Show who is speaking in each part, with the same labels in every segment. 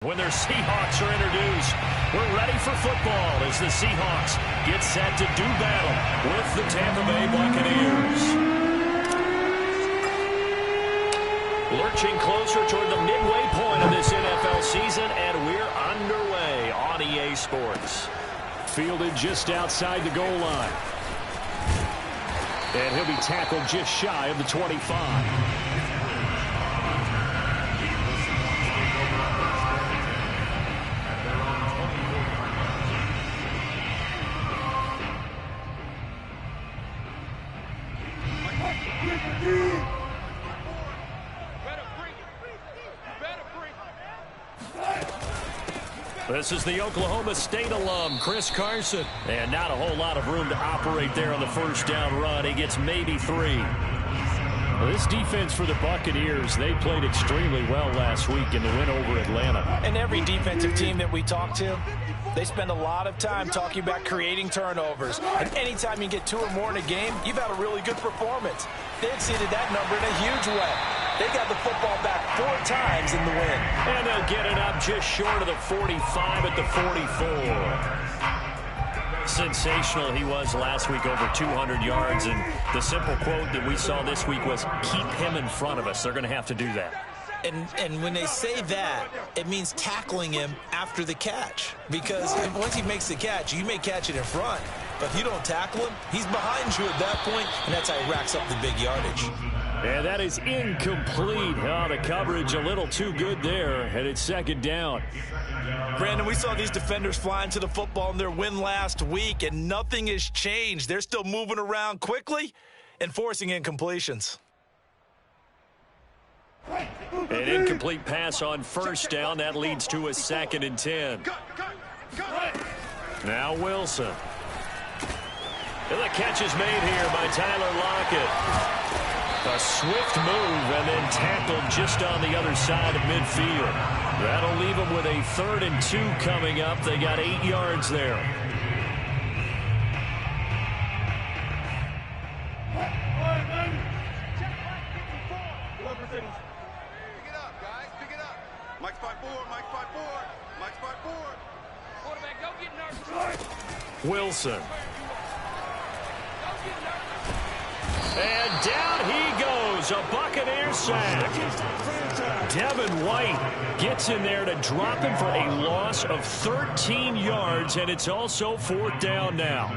Speaker 1: When their Seahawks are introduced, we're ready for football as the Seahawks get set to do battle with the Tampa Bay Buccaneers. Lurching closer toward the midway point of this NFL season, and we're underway on EA Sports.
Speaker 2: Fielded just outside the goal line. And he'll be tackled just shy of the 25.
Speaker 1: This is the Oklahoma State alum, Chris Carson. And not a whole lot of room to operate there on the first down run. He gets maybe 3.
Speaker 2: Well, this defense for the Buccaneers, they played extremely well last week in the win over Atlanta.
Speaker 3: And every defensive team that we talk to, they spend a lot of time talking about creating turnovers. And anytime you get 2 or more in a game, you've had a really good performance. They exceeded that number in a huge way. They got the football back 4 times in the win.
Speaker 1: And they'll get it up just short of the 45 at the 44. Sensational he was last week, over 200 yards. And the simple quote that we saw this week was, keep him in front of us. They're going to have to do that.
Speaker 3: And when they say that, it means tackling him after the catch. Because once he makes the catch, you may catch it in front. But if you don't tackle him, he's behind you at that point, and that's how he racks up the big yardage.
Speaker 2: And that is incomplete. Oh, the coverage a little too good there, and it's second down.
Speaker 3: Brandon, we saw these defenders flying to the football in their win last week, and nothing has changed. They're still moving around quickly and forcing incompletions.
Speaker 1: An incomplete pass on first down. That leads to a 2nd and 10. Now Wilson. And the catch is made here by Tyler Lockett. A swift move and then tackled just on the other side of midfield. That'll leave them with a 3rd and 2 coming up. They got 8 yards there. Wilson. And down he goes. A Buccaneers sack. Devin White gets in there to drop him for a loss of 13 yards, and it's also 4th down now.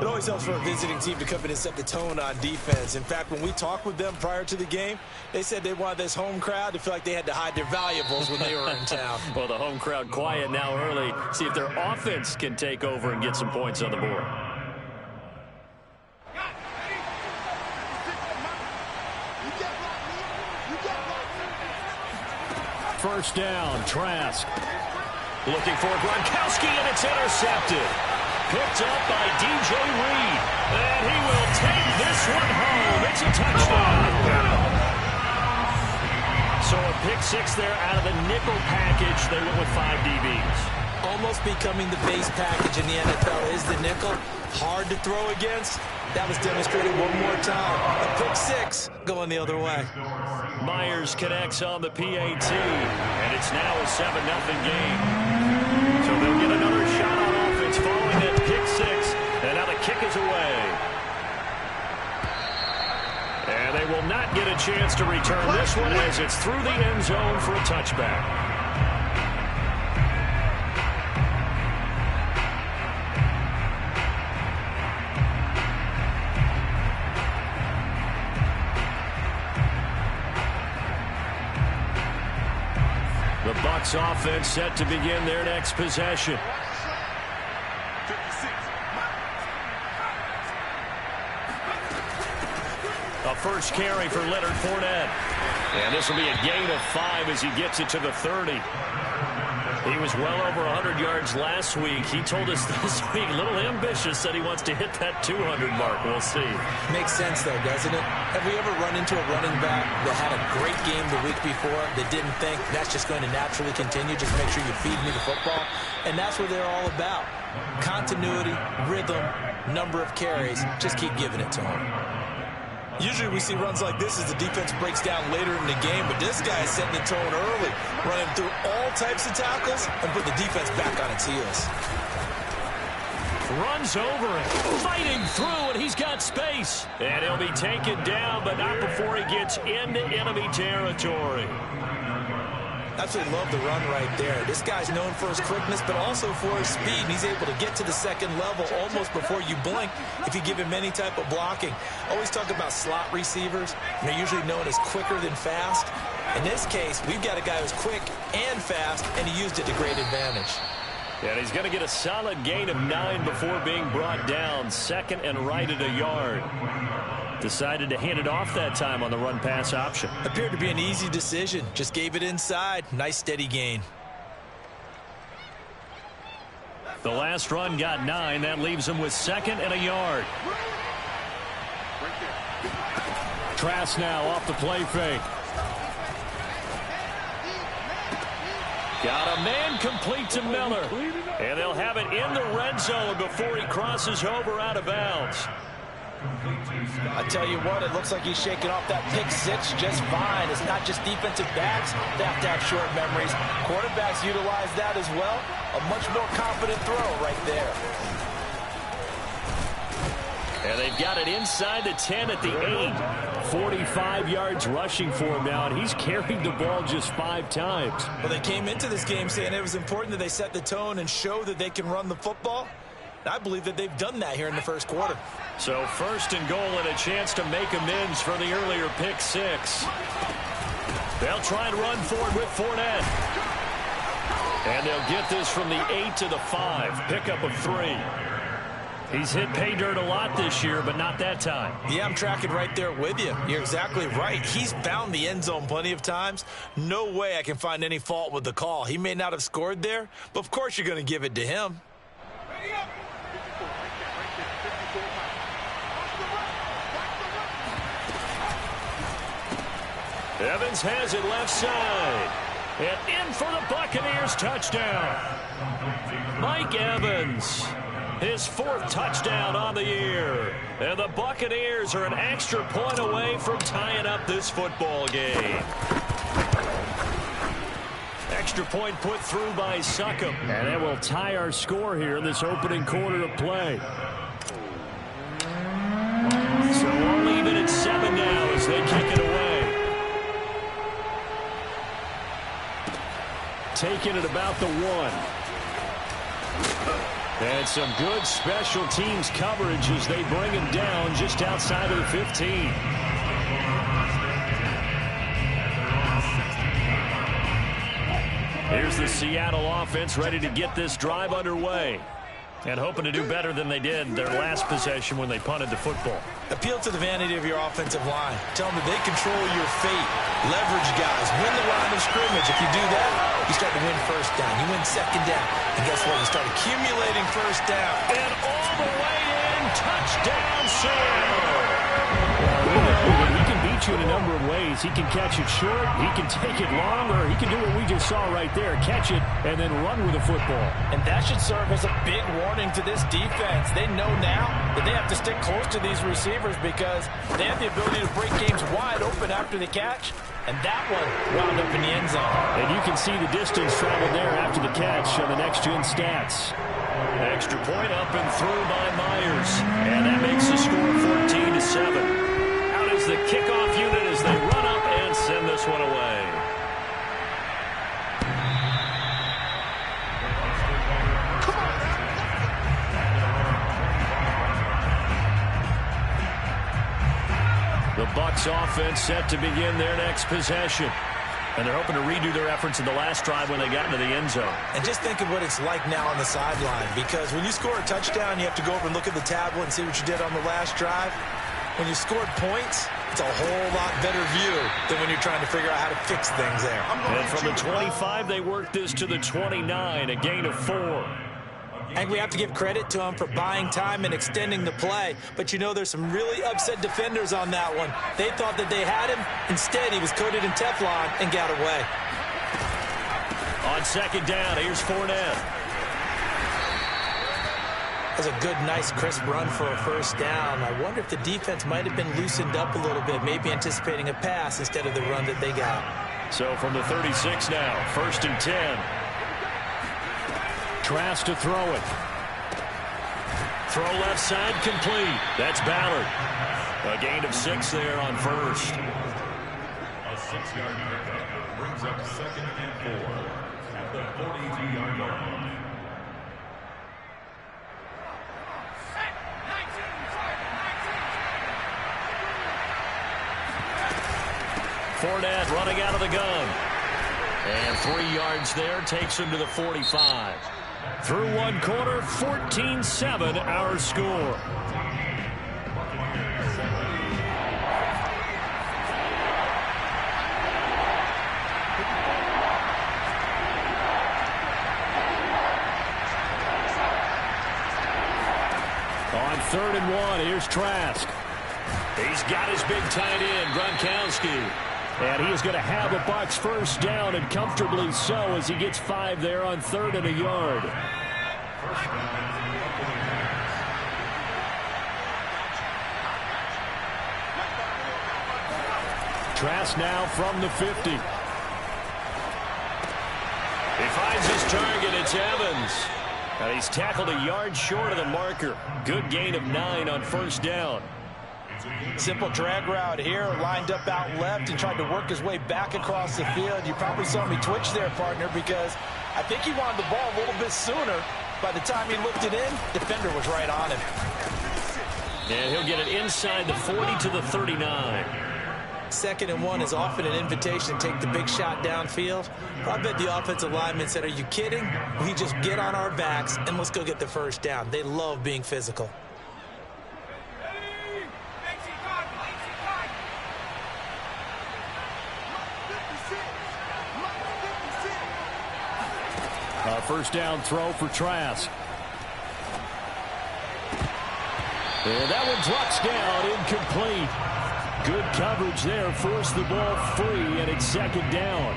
Speaker 3: It always helps for a visiting team to come in and set the tone on defense. In fact, when we talked with them prior to the game, they said they wanted this home crowd to feel like they had to hide their valuables when they were in town.
Speaker 1: Well, the home crowd quiet now early. See if their offense can take over and get some points on the board.
Speaker 2: First down, Trask.
Speaker 1: Looking for Gronkowski, and it's intercepted. Picked up by DJ Reed. And he will take this one home. It's a touchdown. So a pick 6 there out of the nickel package. They went with 5 DBs.
Speaker 3: Almost becoming the base package in the NFL is the nickel. Hard to throw against. That was demonstrated one more time. A pick 6 going the other way.
Speaker 1: Myers connects on the PAT, and it's now a 7-0 game. So they'll get another shot on offense following that pick 6, and now the kick is away. And they will not get a chance to return this one as it's through the end zone for a touchback. The Bucs offense set to begin their next possession. A first carry for Leonard Fournette. And this will be a gain of 5 as he gets it to the 30. He was well over 100 yards last week. He told us this week, a little ambitious, that he wants to hit that 200 mark. We'll see.
Speaker 3: Makes sense, though, doesn't it? Have we ever run into a running back that had a great game the week before that didn't think that's just going to naturally continue? Just make sure you feed me the football. And that's what they're all about. Continuity, rhythm, number of carries. Just keep giving it to them. Usually we see runs like this as the defense breaks down later in the game, but this guy is setting the tone early, running through all types of tackles and put the defense back on its heels.
Speaker 1: Runs over it, fighting through, and he's got space. And he'll be taken down, but not before he gets into enemy territory.
Speaker 3: Absolutely love the run right there. This guy's known for his quickness, but also for his speed. And he's able to get to the second level almost before you blink if you give him any type of blocking. Always talk about slot receivers. And they're usually known as quicker than fast. In this case, we've got a guy who's quick and fast, and he used it to great advantage.
Speaker 1: And he's going to get a solid gain of 9 before being brought down. Second and right at a yard. Decided to hand it off that time on the run-pass option.
Speaker 3: Appeared to be an easy decision. Just gave it inside. Nice steady gain.
Speaker 1: The last run got 9. That leaves him with second and a yard.
Speaker 2: Trask now off the play fake.
Speaker 1: Got a man complete to Miller. And they'll have it in the red zone before he crosses over out of bounds.
Speaker 3: I tell you what, it looks like he's shaking off that pick six just fine. It's not just defensive backs that have to have short memories. Quarterbacks utilize that as well. A much more confident throw right there.
Speaker 1: And they've got it inside the 10 at the 8.
Speaker 2: 45 yards rushing for him now, and he's carried the ball just 5 times.
Speaker 3: Well, they came into this game saying it was important that they set the tone and show that they can run the football. I believe that they've done that here in the first quarter.
Speaker 1: So first and goal and a chance to make amends for the earlier pick 6. They'll try and run forward with Fournette. And they'll get this from the 8 to the 5. Pickup of 3. He's hit pay dirt a lot this year, but not that time.
Speaker 3: Yeah, I'm tracking right there with you. You're exactly right. He's found the end zone plenty of times. No way I can find any fault with the call. He may not have scored there, but of course you're going to give it to him.
Speaker 1: Evans has it left side. And in for the Buccaneers touchdown. Mike Evans, his 4th touchdown on the year. And the Buccaneers are an extra point away from tying up this football game. Extra point put through by Succop.
Speaker 2: And it will tie our score here in this opening quarter of play.
Speaker 1: So we'll leave it at 7 now as they kick it away.
Speaker 2: Taking it about the 1.
Speaker 1: And some good special teams coverage as they bring him down just outside of the 15. Here's the Seattle offense ready to get this drive underway. And hoping to do better than they did their last possession when they punted the football.
Speaker 3: Appeal to the vanity of your offensive line. Tell them that they control your fate. Leverage guys. Win the line of scrimmage. If you do that, you start to win first down. You win second down. And guess what? You start accumulating first down.
Speaker 1: And all the way in. Touchdown, Seattle.
Speaker 2: He can beat you in a number of ways. He can catch it short, he can take it long, or he can do what we just saw right there, catch it and then run with the football.
Speaker 3: And that should serve as a big warning to this defense. They know now that they have to stick close to these receivers because they have the ability to break games wide open after the catch. And that one wound up in the end zone.
Speaker 2: And you can see the distance traveled there after the catch on the next-gen stats.
Speaker 1: Extra point up and through by Myers. And that makes the score 14-7. Out is the kickoff unit as they run up and send this one away. The Bucs offense set to begin their next possession. And they're hoping to redo their efforts in the last drive when they got into the end zone.
Speaker 3: And just think of what it's like now on the sideline. Because when you score a touchdown, you have to go over and look at the tablet and see what you did on the last drive. When you scored points, it's a whole lot better view than when you're trying to figure out how to fix things there.
Speaker 1: And from the 25, they worked this to the 29, a gain of 4.
Speaker 3: And we have to give credit to him for buying time and extending the play. But, you know, there's some really upset defenders on that one. They thought that they had him. Instead, he was coated in Teflon and got away.
Speaker 1: On second down, here's Fournette.
Speaker 3: That's a good, nice, crisp run for a first down. I wonder if the defense might have been loosened up a little bit, maybe anticipating a pass instead of the run that they got.
Speaker 1: So from the 36 now, 1st and 10.
Speaker 2: Trask to throw it.
Speaker 1: Throw left side complete. That's Ballard. A gain of 6 there on first.
Speaker 4: A 6-yard pickup brings up 2nd and 4 at the 42-yard line.
Speaker 1: Fournette running out of the gun. And 3 yards there takes him to the 45.
Speaker 2: Through one quarter, 14-7 our score. On 3rd and 1, here's Trask.
Speaker 1: He's got his big tight end, Gronkowski.
Speaker 2: And he is going to have a Bucs first down, and comfortably so, as he gets 5 there on 3rd and a yard. Trask now from the 50.
Speaker 1: He finds his target. It's Evans. And he's tackled a yard short of the marker. Good gain of 9 on first down.
Speaker 3: Simple drag route here, lined up out left and tried to work his way back across the field. You probably saw me twitch there, partner, because I think he wanted the ball a little bit sooner. By the time he looked it in, defender was right on him.
Speaker 1: And he'll get it inside the 40 to the 39.
Speaker 3: 2nd and 1 is often an invitation to take the big shot downfield. I bet the offensive lineman said, are you kidding? We just get on our backs and let's go get the first down. They love being physical.
Speaker 2: First down throw for Trask. And that one drops down, incomplete. Good coverage there, forced the ball free, and it's 2nd down.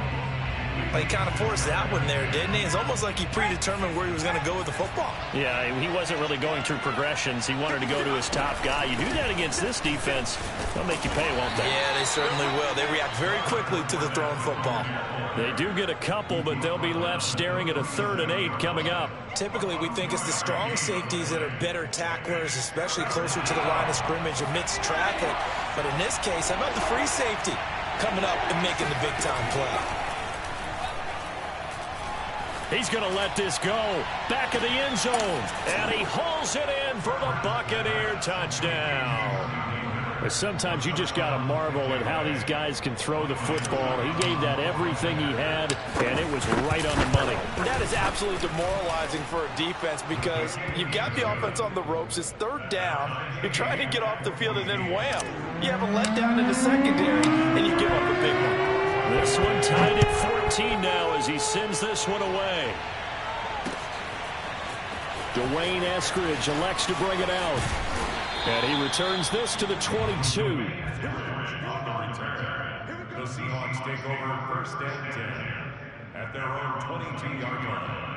Speaker 3: Well, he kind of forced that one there, didn't he? It's almost like he predetermined where he was going to go with the football.
Speaker 1: Yeah, he wasn't really going through progressions. He wanted to go to his top guy. You do that against this defense, they'll make you pay, won't they?
Speaker 3: Yeah, they certainly will. They react very quickly to the thrown football.
Speaker 1: They do get a couple, but they'll be left staring at a 3rd and 8 coming up.
Speaker 3: Typically, we think it's the strong safeties that are better tacklers, especially closer to the line of scrimmage amidst traffic. But in this case, how about the free safety coming up and making the big-time play?
Speaker 1: He's going to let this go. Back of the end zone. And he hauls it in for the Buccaneer touchdown.
Speaker 2: But sometimes you just got to marvel at how these guys can throw the football. He gave that everything he had, and it was right on the money.
Speaker 3: That is absolutely demoralizing for a defense because you've got the offense on the ropes. It's 3rd down. You're trying to get off the field, and then wham. You have a letdown in the secondary, and you give up a big one.
Speaker 1: This one tied at 14 now as he sends this one away.
Speaker 2: Dwayne Eskridge elects to bring it out. And he returns this to the 22.
Speaker 4: On the return, the Seahawks take over 1st and 10 at their own 22-yard line.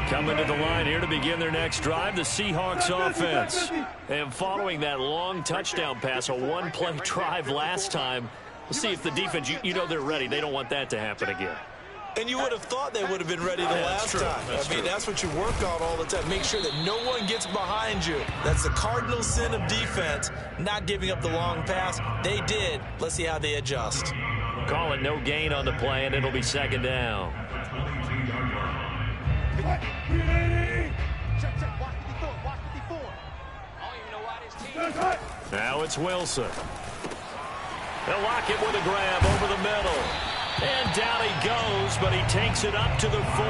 Speaker 1: Coming to the line here to begin their next drive, the Seahawks offense. And following that long touchdown pass, a one-play drive last time, we'll see if the defense, you know they're ready. They don't want that to happen again.
Speaker 3: And you would have thought they would have been ready the last time. That's what you work on all the time. Make sure that no one gets behind you. That's the cardinal sin of defense, not giving up the long pass. They did. Let's see how they adjust.
Speaker 1: Call it no gain on the play, and it'll be 2nd down. Now it's Wilson. They'll lock it with a grab over the middle. And down he goes, but he takes it up to the 40.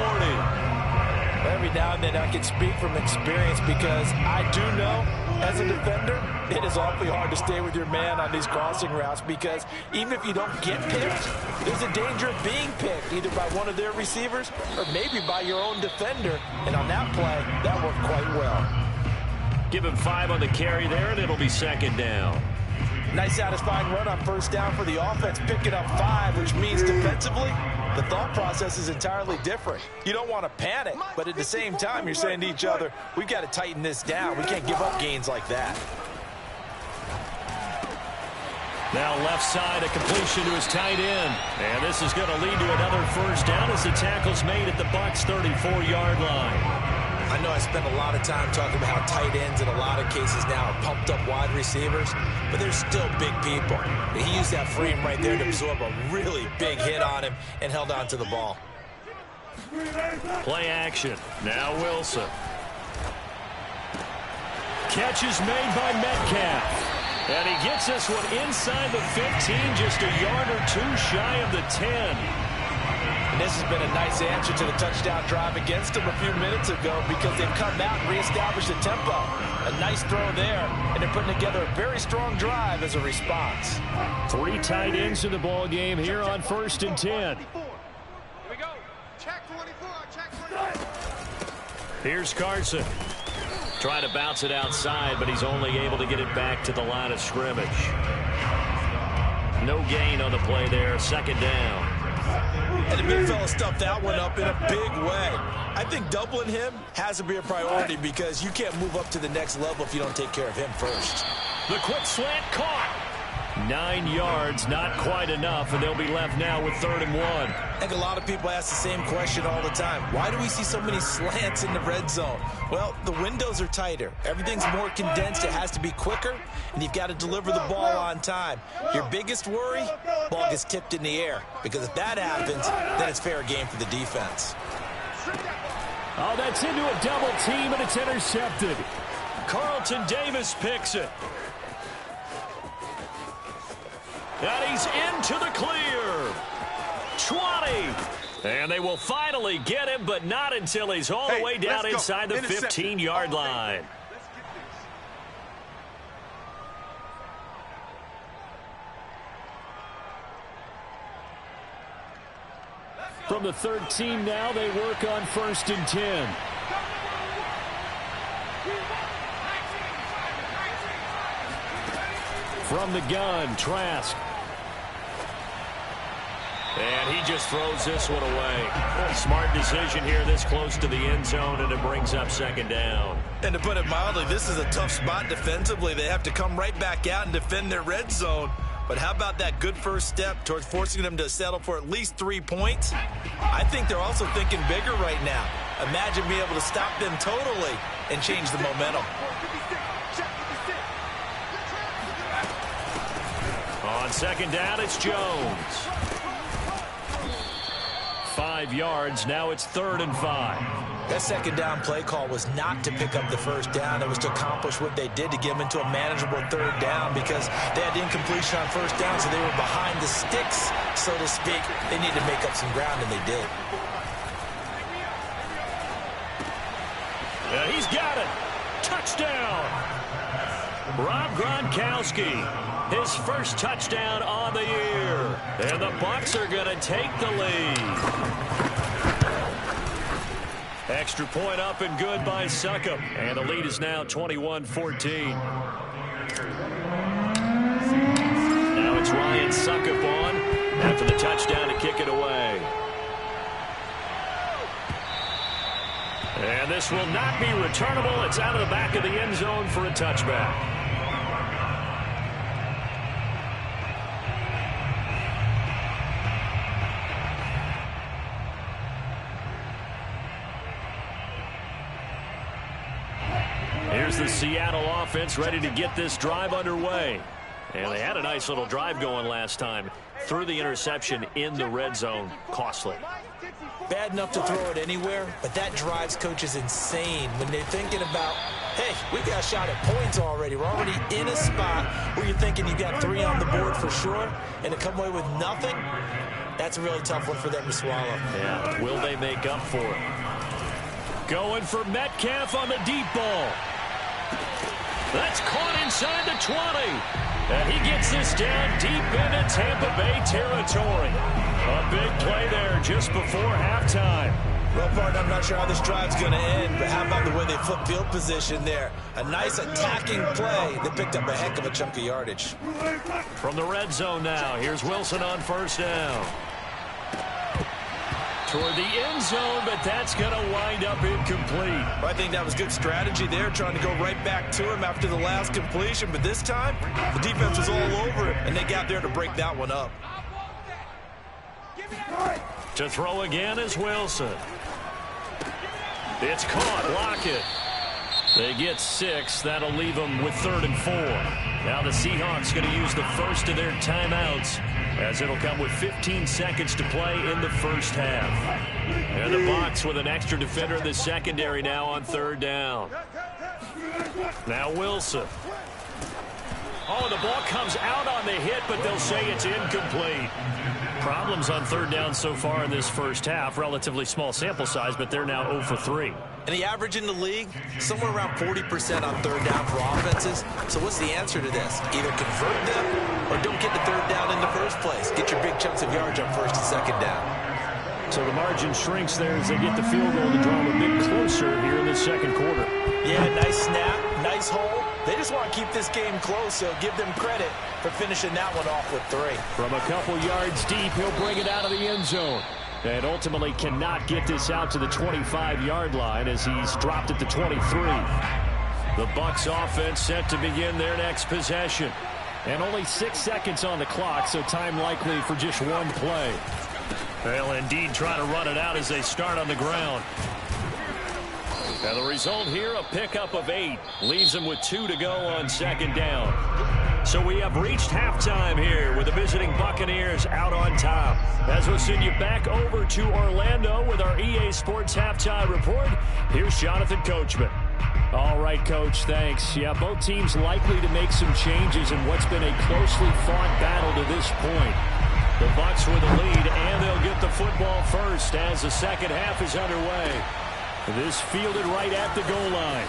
Speaker 3: Every now and then I can speak from experience because I do know, as a defender, it is awfully hard to stay with your man on these crossing routes because even if you don't get picked, there's a danger of being picked either by one of their receivers or maybe by your own defender. And on that play, that worked quite well.
Speaker 1: Give him 5 on the carry there, and it'll be 2nd down.
Speaker 3: Nice satisfying run on first down for the offense, picking up 5, which means defensively, the thought process is entirely different. You don't want to panic, but at the same time, you're saying to each other, we've got to tighten this down. We can't give up gains like that.
Speaker 1: Now left side, a completion to his tight end. And this is going to lead to another first down as the tackle's made at the Bucs 34-yard line.
Speaker 3: I know I spend a lot of time talking about how tight ends in a lot of cases now are pumped up wide receivers, but they're still big people. He used that frame right there to absorb a really big hit on him and held on to the ball.
Speaker 1: Play action. Now Wilson. Catch is made by Metcalf. And he gets this one inside the 15, just a yard or two shy of the 10.
Speaker 3: And this has been a nice answer to the touchdown drive against them a few minutes ago because they've come out and reestablished the tempo. A nice throw there, and they're putting together a very strong drive as a response.
Speaker 2: 3 tight ends in the ball game here on 1st and 10.
Speaker 5: Here we go. Check 24. Check 24.
Speaker 1: Here's Carson. Trying to bounce it outside, but he's only able to get it back to the line of scrimmage. No gain on the play there. 2nd down.
Speaker 3: And the big fella stuffed that one up in a big way. I think doubling him has to be a priority because you can't move up to the next level if you don't take care of him first.
Speaker 1: The quick slant caught. 9 yards, not quite enough, and they'll be left now with 3rd and 1.
Speaker 3: I think a lot of people ask the same question all the time. Why do we see so many slants in the red zone? Well, the windows are tighter. Everything's more condensed. It has to be quicker, and you've got to deliver the ball on time. Your biggest worry, ball gets tipped in the air, because if that happens, then it's fair game for the defense.
Speaker 2: Oh, that's into a double team, and it's intercepted.
Speaker 1: Carlton Davis picks it. And he's into the clear. 20. And they will finally get him, but not until he's all the way down inside the 15-yard line.
Speaker 2: From the 13 now, they work on 1st and 10. From the gun, Trask.
Speaker 1: And he just throws this one away. Smart decision here this close to the end zone, and it brings up 2nd down.
Speaker 3: And to put it mildly, this is a tough spot defensively. They have to come right back out and defend their red zone. But how about that good first step towards forcing them to settle for at least 3 points? I think they're also thinking bigger right now. Imagine being able to stop them totally and change the momentum.
Speaker 1: On 2nd down, it's Jones. 5 yards. Now it's 3rd and 5.
Speaker 3: That 2nd down play call was not to pick up the first down. It was to accomplish what they did to get them into a manageable 3rd down because they had incompletion on first down, so they were behind the sticks, so to speak. They needed to make up some ground, and they did.
Speaker 1: Yeah, he's got it. Touchdown. Rob Gronkowski, his first touchdown on the year. And the Bucs are going to take the lead. Extra point up and good by Succop. And the lead is now 21-14. Now it's Ryan Succop on after the touchdown to kick it away. And this will not be returnable. It's out of the back of the end zone for a touchback. Here's the Seattle offense ready to get this drive underway. And they had a nice little drive going last time. Threw the interception in the red zone. Costly.
Speaker 3: Bad enough to throw it anywhere, but that drives coaches insane when they're thinking about, hey, we've got a shot at points already. We're already in a spot where you're thinking you've got 3 on the board for sure, and to come away with nothing, that's a really tough one for them to swallow.
Speaker 1: Yeah, will they make up for it? Going for Metcalf on the deep ball. That's caught inside the 20. And he gets this down deep into Tampa Bay territory. A big play there just before halftime.
Speaker 3: Well, partner, I'm not sure how this drive's going to end, but how about the way they flip field position there? A nice attacking play that picked up a heck of a chunk of yardage.
Speaker 1: From the red zone now, here's Wilson on first down. Toward the end zone, but that's going to wind up incomplete.
Speaker 3: Well, I think that was good strategy there, trying to go right back to him after the last completion. But this time, the defense was all over it, and they got there to break that one up.
Speaker 1: To throw again is Wilson. It's caught. Lockett. They get 6. That'll leave them with 3rd and 4. Now the Seahawks going to use the first of their timeouts, as it'll come with 15 seconds to play in the first half. And the Bucs with an extra defender in the secondary now on 3rd down. Now Wilson. Oh, the ball comes out on the hit, but they'll say it's incomplete. Problems on 3rd down so far in this first half. Relatively small sample size, but they're now 0 for 3.
Speaker 3: And the average in the league, somewhere around 40% on 3rd down for offenses. So what's the answer to this? Either convert them or don't get the 3rd down in the first place. Get your big chunks of yards on 1st and 2nd down.
Speaker 2: So the margin shrinks there as they get the field goal to draw them a bit closer here in the second quarter.
Speaker 3: Yeah, nice snap, nice hole. They just want to keep this game close, so give them credit for finishing that one off with 3.
Speaker 2: From a couple yards deep, he'll bring it out of the end zone. And ultimately cannot get this out to the 25-yard line as he's dropped at the 23.
Speaker 1: The Bucs offense set to begin their next possession.
Speaker 2: And only 6 seconds on the clock, so time likely for just one play.
Speaker 1: They'll indeed try to run it out as they start on the ground. And the result here, a pickup of 8. Leaves them with 2 to go on 2nd down. So we have reached halftime here with the visiting Buccaneers out on top. As we'll send you back over to Orlando with our EA Sports Halftime Report, here's Jonathan Coachman.
Speaker 2: All right, Coach, thanks. Yeah, both teams likely to make some changes in what's been a closely fought battle to this point.
Speaker 1: The Bucs with the lead, and they'll get the football first as the second half is underway.
Speaker 2: This fielded right at the goal line.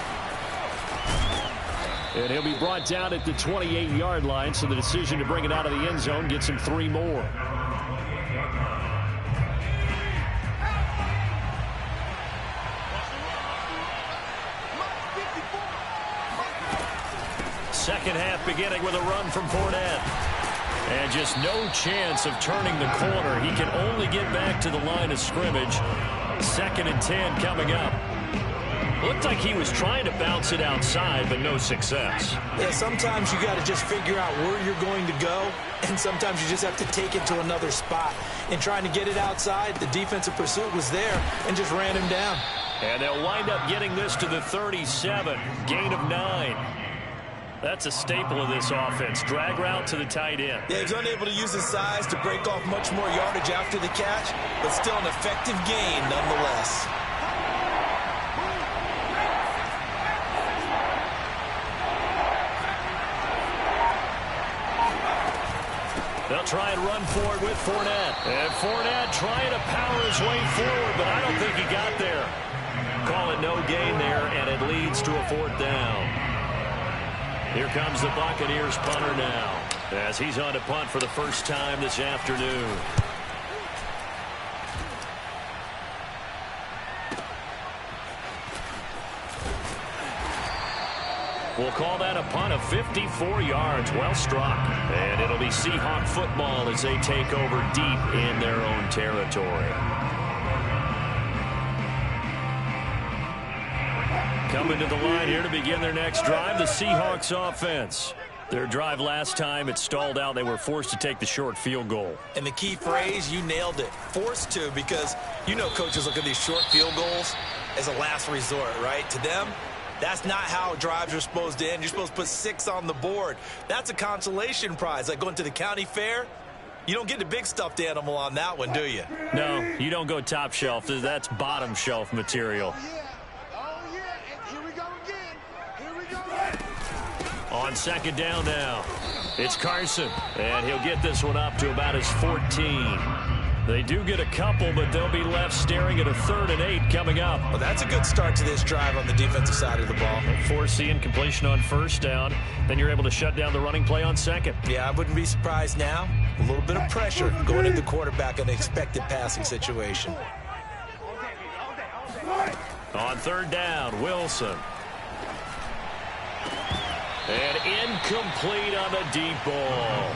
Speaker 2: And he'll be brought down at the 28-yard line, so the decision to bring it out of the end zone gets him 3 more.
Speaker 1: Second half beginning with a run from Fournette. And just no chance of turning the corner. He can only get back to the line of scrimmage. 2nd and 10 coming up. Looked like he was trying to bounce it outside, but no success.
Speaker 3: Yeah, sometimes you got to just figure out where you're going to go, and sometimes you just have to take it to another spot. And trying to get it outside, the defensive pursuit was there and just ran him down.
Speaker 1: And they'll wind up getting this to the 37, gain of 9. That's a staple of this offense. Drag route to the tight end.
Speaker 3: Yeah, he's unable to use his size to break off much more yardage after the catch, but still an effective gain nonetheless.
Speaker 1: They'll try and run for it with Fournette. And Fournette trying to power his way forward, but I don't think he got there. Call it no gain there, and it leads to a 4th down. Here comes the Buccaneers punter now, as he's on to punt for the first time this afternoon. We'll call that a punt of 54 yards. Well struck. And it'll be Seahawk football as they take over deep in their own territory. Coming to the line here to begin their next drive, the Seahawks offense. Their drive last time, it stalled out. They were forced to take the short field goal.
Speaker 3: And the key phrase, you nailed it. Forced to, because you know coaches look at these short field goals as a last resort, right? To them, that's not how drives are supposed to end. You're supposed to put 6 on the board. That's a consolation prize. Like going to the county fair, you don't get the big stuffed animal on that one, do you?
Speaker 1: No, you don't go top shelf. That's bottom shelf material. On 2nd down now, it's Carson, and he'll get this one up to about his 14. They do get a couple, but they'll be left staring at a 3rd and 8 coming up.
Speaker 3: Well, that's a good start to this drive on the defensive side of the ball.
Speaker 1: Force the incompletion on 1st down, then you're able to shut down the running play on 2nd.
Speaker 3: Yeah, I wouldn't be surprised now. A little bit of pressure going into the quarterback in an expected passing situation.
Speaker 1: On third down, Wilson. And incomplete on the deep ball.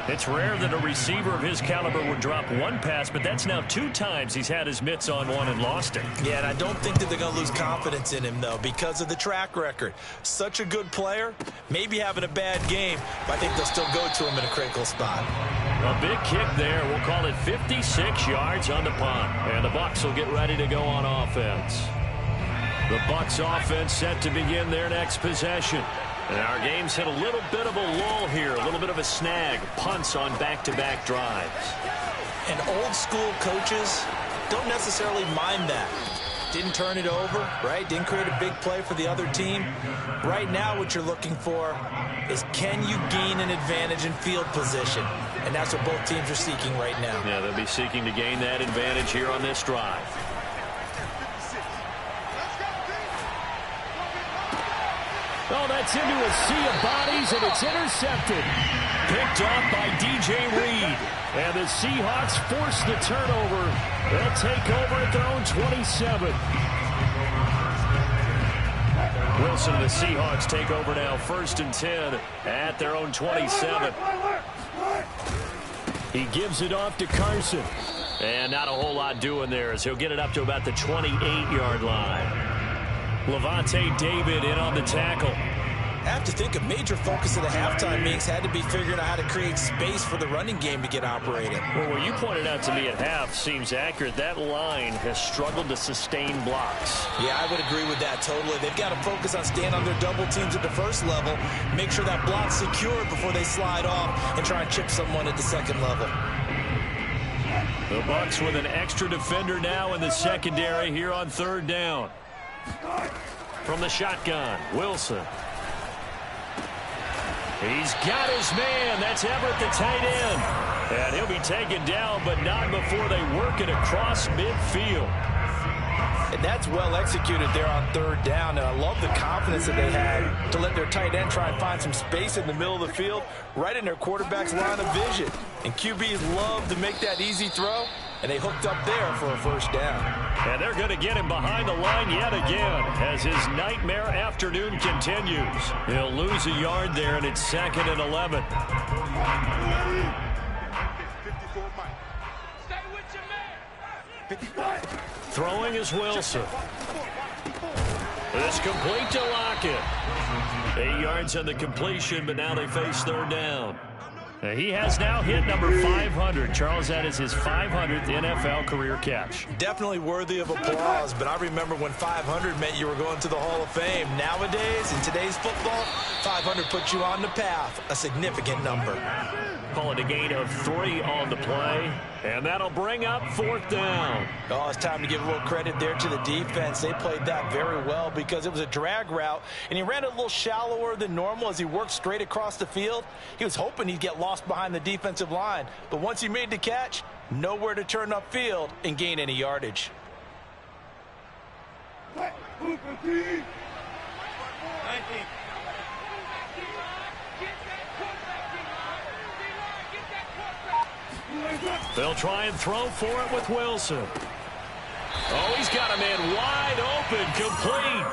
Speaker 1: It's rare that a receiver of his caliber would drop one pass, but that's now 2 times he's had his mitts on one and lost it.
Speaker 3: Yeah, and I don't think that they're going to lose confidence in him, though, because of the track record. Such a good player, maybe having a bad game, but I think they'll still go to him in a critical spot.
Speaker 1: A big kick there. We'll call it 56 yards on the punt. And the Bucs will get ready to go on offense. The Bucs offense set to begin their next possession. And our game's hit a little bit of a lull here, a little bit of a snag. Punts on back-to-back drives.
Speaker 3: And old-school coaches don't necessarily mind that. Didn't turn it over, right? Didn't create a big play for the other team. Right now what you're looking for is, can you gain an advantage in field position? And that's what both teams are seeking right now.
Speaker 1: Yeah, they'll be seeking to gain that advantage here on this drive.
Speaker 2: Oh, that's into a sea of bodies, and it's intercepted.
Speaker 1: Picked off by DJ Reed.
Speaker 2: And the Seahawks force the turnover. They'll take over at their own 27.
Speaker 1: Wilson and the Seahawks take over now, 1st and 10 at their own 27.
Speaker 2: He gives it off to Carson.
Speaker 1: And not a whole lot doing there as he'll get it up to about the 28-yard line. Levante David in on the tackle.
Speaker 3: I have to think a major focus of the halftime meetings had to be figuring out how to create space for the running game to get operating.
Speaker 1: Well, what you pointed out to me at half seems accurate. That line has struggled to sustain blocks.
Speaker 3: Yeah, I would agree with that totally. They've got to focus on staying on their double teams at the first level, make sure that block's secured before they slide off and try and chip someone at the second level.
Speaker 1: The Bucs with an extra defender now in the secondary here on 3rd down. From the shotgun, Wilson. He's got his man. That's Everett, the tight end. And he'll be taken down, but not before they work it across midfield.
Speaker 3: And that's well executed there on 3rd down. And I love the confidence that they had to let their tight end try and find some space in the middle of the field, right in their quarterback's line of vision. And QBs love to make that easy throw, and they hooked up there for a 1st down.
Speaker 1: And they're going to get him behind the line yet again as his nightmare afternoon continues. He'll lose a yard there, and it's 2nd and 11. Throwing is Wilson. It's complete to Lockett. 8 yards on the completion, but now they face 3rd down. He has now hit number 500. Charles, that is his 500th NFL career catch.
Speaker 3: Definitely worthy of applause, but I remember when 500 meant you were going to the Hall of Fame. Nowadays, in today's football, 500 puts you on the path, a significant number.
Speaker 1: Call it a gain of 3 on the play, and that'll bring up 4th down.
Speaker 3: Oh, it's time to give a little credit there to the defense. They played that very well because it was a drag route, and he ran it a little shallower than normal as he worked straight across the field. He was hoping he'd get lost behind the defensive line, but once he made the catch, nowhere to turn upfield and gain any yardage.
Speaker 1: They'll try and throw for it with Wilson. Oh, he's got a man wide open, complete.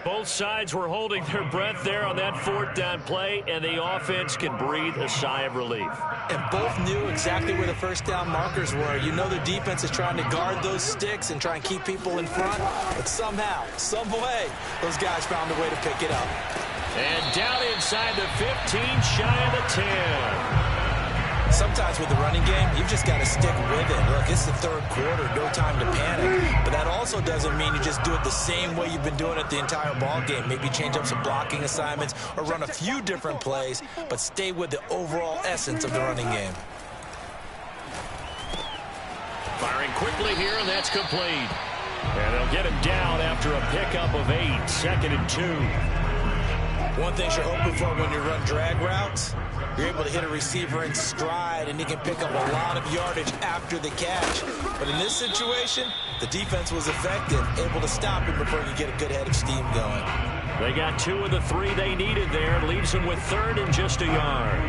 Speaker 1: Both sides were holding their breath there on that 4th down play, and the offense can breathe a sigh of relief.
Speaker 3: And both knew exactly where the 1st down markers were. You know the defense is trying to guard those sticks and try and keep people in front, but somehow, some way, those guys found a way to pick it up.
Speaker 1: And down inside the 15, shy of the 10.
Speaker 3: Sometimes with the running game, you've just got to stick with it. Look, it's the 3rd quarter, no time to panic. But that also doesn't mean you just do it the same way you've been doing it the entire ball game. Maybe change up some blocking assignments or run a few different plays, but stay with the overall essence of the running game.
Speaker 1: Firing quickly here, and that's complete. And they'll get him down after a pickup of 8, 2nd and 2.
Speaker 3: One thing you're hoping for when you run drag routes, you're able to hit a receiver in stride, and he can pick up a lot of yardage after the catch. But in this situation, the defense was effective, able to stop him before you get a good head of steam going.
Speaker 1: They got 2 of the 3 they needed there. Leaves them with 3rd and just a yard.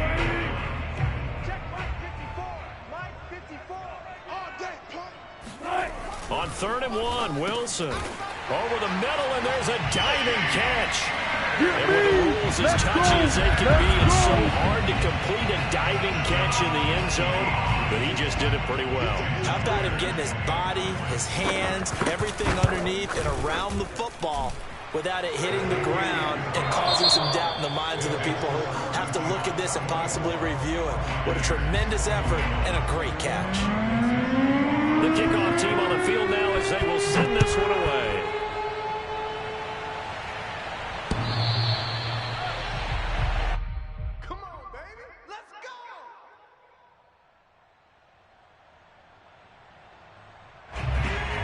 Speaker 1: On 3rd and 1. Wilson over the middle, and there's a diving catch. And with the rules as touchy as they can be, it's so hard to complete a diving catch in the end zone, but he just did it pretty well.
Speaker 3: How about him getting his body, his hands, everything underneath and around the football without it hitting the ground and causing some doubt in the minds of the people who have to look at this and possibly review it. What a tremendous effort and a great catch.
Speaker 1: The kickoff team on the field now as they will send this one away.
Speaker 5: Come on, baby. Let's go.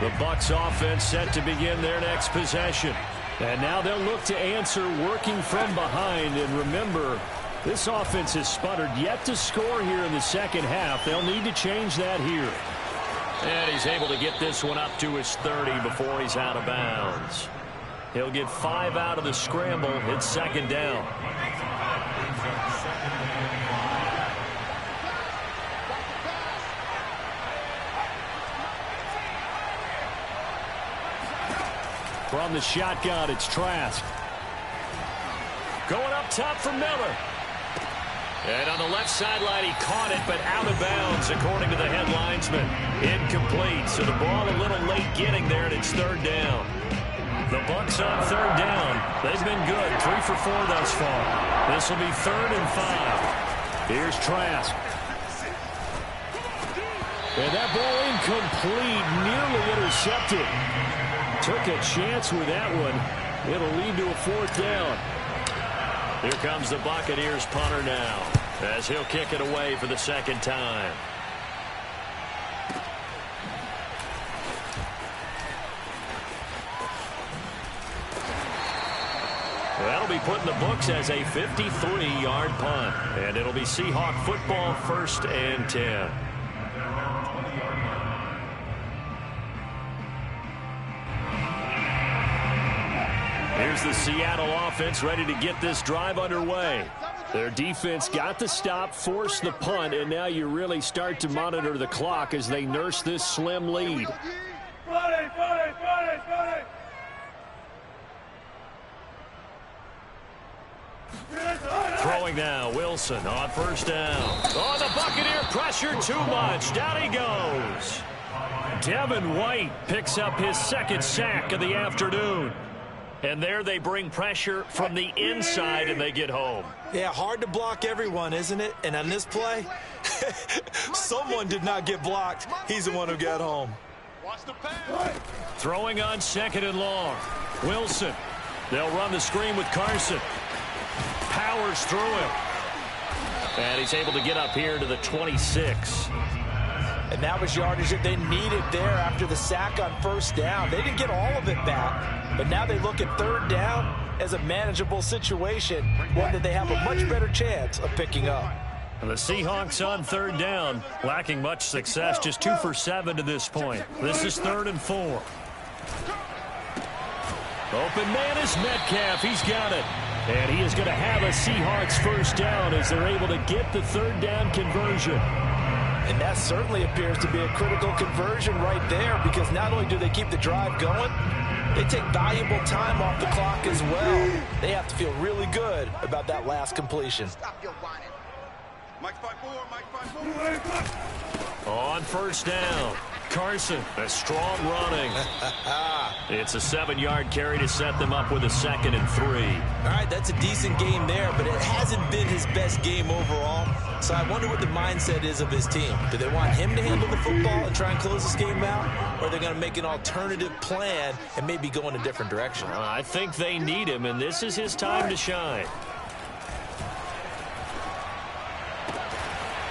Speaker 1: The Bucs offense set to begin their next possession.
Speaker 2: And now they'll look to answer working from behind. And remember, this offense has sputtered yet to score here in the second half. They'll need to change that here.
Speaker 1: And he's able to get this one up to his 30 before he's out of bounds. He'll get 5 out of the scramble. It's 2nd down.
Speaker 2: From the shotgun, it's Trask.
Speaker 1: Going up top for Miller. And on the left sideline, he caught it, but out of bounds, according to the head linesman. Incomplete, so the ball a little late getting there, and it's 3rd down. The Bucs on 3rd down. They've been good, 3 for 4 thus far. This will be 3rd and 5.
Speaker 2: Here's Trask. And that ball incomplete, nearly intercepted. Took a chance with that one. It'll lead to a 4th down.
Speaker 1: Here comes the Buccaneers punter now, as he'll kick it away for the 2nd time. That'll be put in the books as a 53-yard punt. And it'll be Seahawk football, 1st and 10. Here's the Seattle offense ready to get this drive underway.
Speaker 2: Their defense got the stop, forced the punt, and now you really start to monitor the clock as they nurse this slim lead.
Speaker 1: Throwing now, Wilson on 1st down. Oh, the Buccaneer pressure too much. Down he goes.
Speaker 2: Devin White picks up his 2nd sack of the afternoon.
Speaker 1: And there they bring pressure from the inside, and they get home.
Speaker 3: Yeah, hard to block everyone, isn't it? And on this play, someone did not get blocked. He's the one who got home.
Speaker 5: Watch the pass.
Speaker 1: Throwing on 2nd and long. Wilson. They'll run the screen with Carson. Powers through him. And he's able to get up here to the 26.
Speaker 3: And that was yardage that they needed there after the sack on 1st down. They didn't get all of it back, but now they look at 3rd down as a manageable situation, one that they have a much better chance of picking up.
Speaker 1: And the Seahawks on 3rd down, lacking much success, just 2 for 7 to this point. This is 3rd and 4.
Speaker 2: Open man is Metcalf. He's got it. And he is going to have a Seahawks 1st down as they're able to get the 3rd down conversion.
Speaker 3: And that certainly appears to be a critical conversion right there, because not only do they keep the drive going, they take valuable time off the clock as well. They have to feel really good about that last completion.
Speaker 5: Stop your whining. Mike 5-4, Mike 5-4.
Speaker 1: On 1st down, Carson, a strong running. It's a 7-yard carry to set them up with a 2nd and 3.
Speaker 3: All right, that's a decent game there, but it hasn't been his best game overall. So I wonder what the mindset is of his team. Do they want him to handle the football and try and close this game out? Or are they going to make an alternative plan and maybe go in a different direction?
Speaker 1: I think they need him, and this is his time to shine.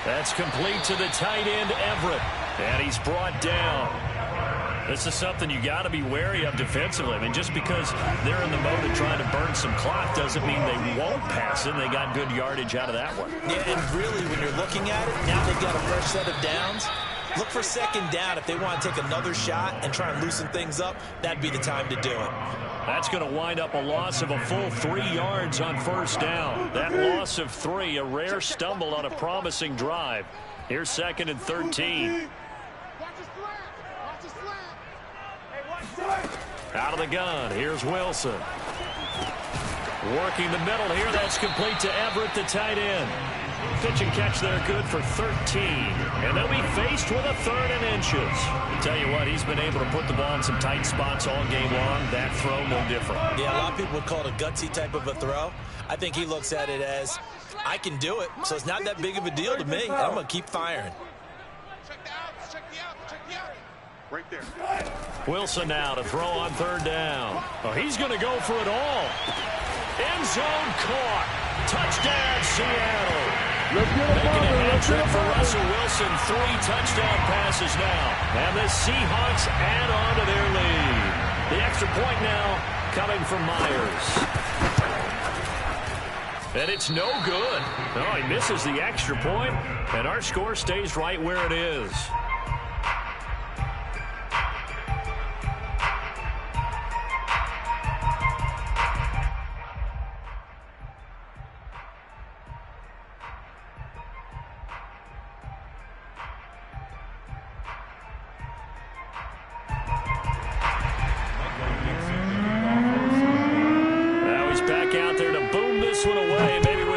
Speaker 1: That's complete to the tight end, Everett. And he's brought down. This is something you got to be wary of defensively. I mean, just because they're in the mode of trying to burn some clock doesn't mean they won't pass it. They got good yardage out of that one.
Speaker 3: Yeah, and really, when you're looking at it, now they've got a fresh set of downs. Look for 2nd down. If they want to take another shot and try and loosen things up, that'd be the time to do it.
Speaker 1: That's going to wind up a loss of a full 3 yards on 1st down. That loss of 3, a rare stumble on a promising drive. Here's 2nd and 13.
Speaker 5: Watch the slant. Watch the slant.
Speaker 1: Out of the gun, here's Wilson. Working the middle here, that's complete to Everett, the tight end. Pitch and catch there, good for 13. And they'll be faced with a 3rd and inches. Tell you what, he's been able to put the ball in some tight spots all game long. That throw, no different.
Speaker 3: Yeah, a lot of people would call it a gutsy type of a throw. I think he looks at it as, I can do it, so it's not that big of a deal to me. I'm going to keep firing.
Speaker 5: Check the outs, check the outs. Right there.
Speaker 1: Wilson now to throw on 3rd down. Oh, he's going to go for it all. End zone caught. Touchdown, Seattle. Making a hat trick for Russell Wilson. 3 touchdown passes now. And the Seahawks add on to their lead. The extra point now coming from Myers. And it's no good. Oh, he misses the extra point, and our score stays right where it is.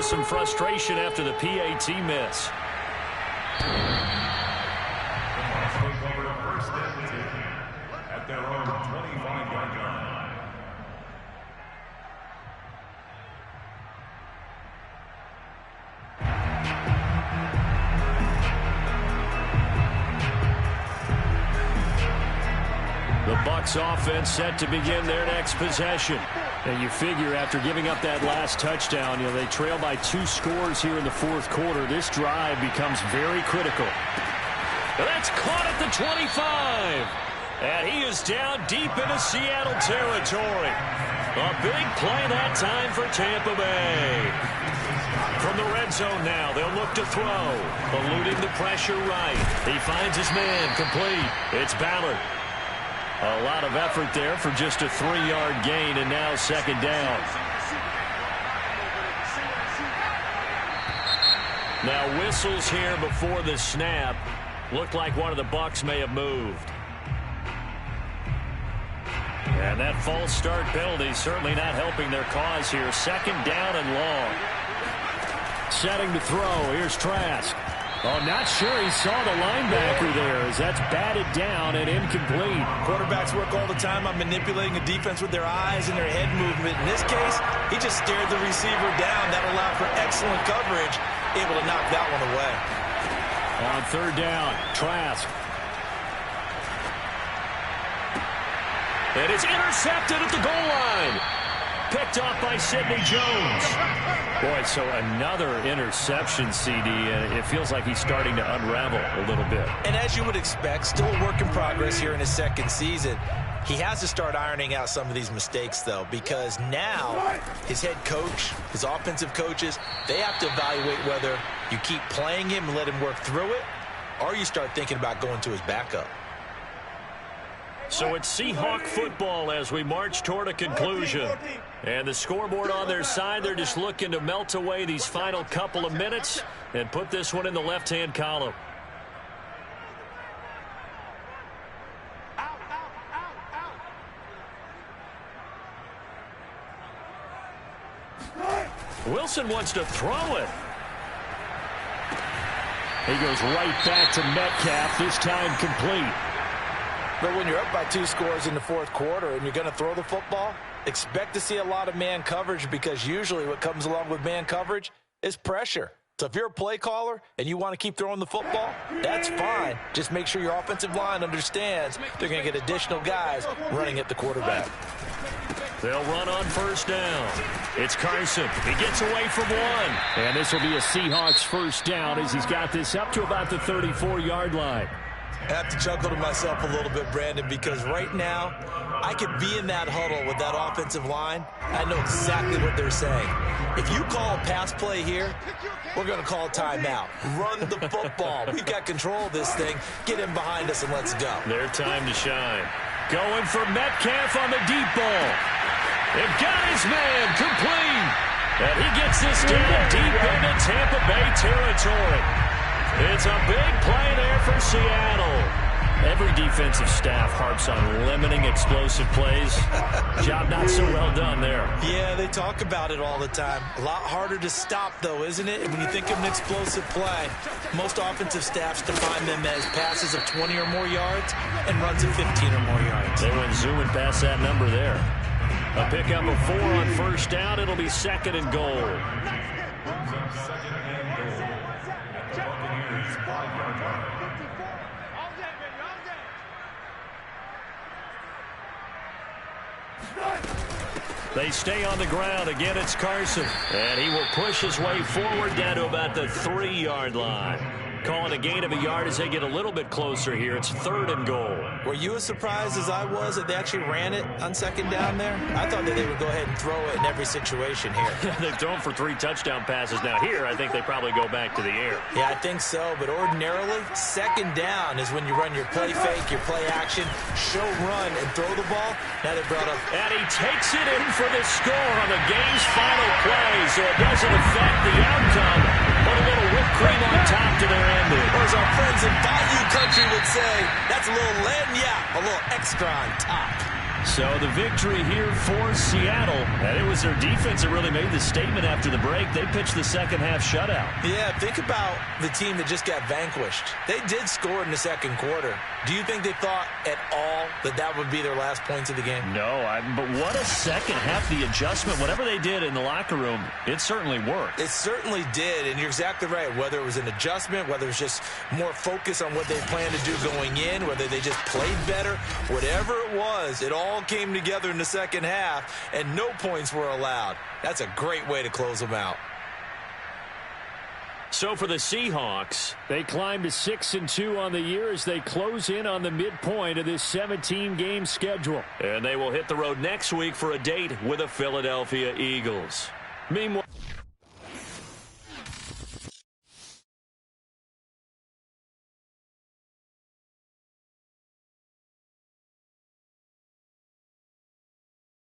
Speaker 1: Some frustration after the PAT miss.
Speaker 4: First and 10 at their own 25-yard line.
Speaker 1: The Bucs offense set to begin their next possession. And you figure after giving up that last touchdown, they trail by 2 scores here in the 4th quarter. This drive becomes very critical. That's caught at the 25. And he is down deep into Seattle territory. A big play that time for Tampa Bay. From the red zone now, they'll look to throw. Eluding the pressure right. He finds his man complete. It's Ballard. A lot of effort there for just a 3-yard gain, and now 2nd down. Now whistles here before the snap. Looked like one of the Bucs may have moved. And that false start penalty certainly not helping their cause here. 2nd down and long. Setting to throw. Here's Trask. Oh, not sure he saw the linebacker there as that's batted down and incomplete.
Speaker 3: Quarterbacks work all the time on manipulating a defense with their eyes and their head movement. In this case, he just stared the receiver down. That allowed for excellent coverage, able to knock that one away.
Speaker 1: On 3rd down, Trask. And it's intercepted at the goal line. Picked off by Sidney Jones. Boy, so another interception, CD, and it feels like he's starting to unravel a little bit.
Speaker 3: And as you would expect, still a work in progress here in his 2nd season. He has to start ironing out some of these mistakes, though, because now his head coach, his offensive coaches, they have to evaluate whether you keep playing him and let him work through it, or you start thinking about going to his backup.
Speaker 1: So it's Seahawk football as we march toward a conclusion. And the scoreboard on their side, they're just looking to melt away these final couple of minutes and put this one in the left-hand column. Wilson wants to throw it. He goes right back to Metcalf, this time complete.
Speaker 3: But when you're up by 2 scores in the 4th quarter and you're going to throw the football, expect to see a lot of man coverage, because usually what comes along with man coverage is pressure. So if you're a play caller and you want to keep throwing the football, that's fine. Just make sure your offensive line understands they're going to get additional guys running at the quarterback.
Speaker 1: They'll run on 1st down. It's Carson. He gets away from 1. And this will be a Seahawks 1st down as he's got this up to about the 34-yard line.
Speaker 3: I have to chuckle to myself a little bit, Brandon, because right now I could be in that huddle with that offensive line. I know exactly what they're saying. If you call a pass play here, we're going to call a timeout. Run the football. We've got control of this thing. Get in behind us and let's go.
Speaker 1: Their time to shine. Going for Metcalf on the deep ball. They've got his man complete. And he gets this down deep into Tampa Bay territory. It's a big play there for Seattle. Every defensive staff harps on limiting explosive plays. Job not so well done there.
Speaker 3: Yeah, they talk about it all the time. A lot harder to stop, though, isn't it? When you think of an explosive play, most offensive staffs define them as passes of 20 or more yards and runs of 15 or more yards.
Speaker 1: They went zooming past that number there. A pickup of 4 on first down. It'll be second and goal.
Speaker 4: Brings up second and goal at the Buccaneers' 5-yard line.
Speaker 1: They stay on the ground. Again, it's Carson. And he will push his way forward down to about the 3-yard line. Calling a gain of a yard as they get a little bit closer here. It's third and goal.
Speaker 3: Were you as surprised as I was that they actually ran it on second down there? I thought that they would go ahead and throw it in every situation here.
Speaker 1: They've thrown for 3 touchdown passes. Now here, I think they probably go back to the air.
Speaker 3: Yeah, I think so. But ordinarily, second down is when you run your play fake, your play action, show run, and throw the ball. Now they brought up.
Speaker 1: And he takes it in for the score on the game's final play, so it doesn't affect the outcome. But a little whipped cream on top to their ending.
Speaker 3: Or as our friends in Bayou Country would say, that's a little lagniappe, a little extra on top.
Speaker 1: So the victory here for Seattle. And it was their defense that really made the statement after the break. They pitched the second half shutout.
Speaker 3: Yeah, think about the team that just got vanquished. They did score in the second quarter. Do you think they thought at all that that would be their last points of the game?
Speaker 1: No, but what a second half. The adjustment, whatever they did in the locker room, it certainly worked.
Speaker 3: It certainly did, and you're exactly right. Whether it was an adjustment, whether it was just more focus on what they planned to do going in, whether they just played better, whatever it was, it all came together in the second half, and no points were allowed. That's a great way to close them out.
Speaker 1: So for the Seahawks,
Speaker 2: they climb to 6-2 on the year as they close in on the midpoint of this 17-game schedule.
Speaker 1: And they will hit the road next week for a date with the Philadelphia Eagles. Meanwhile,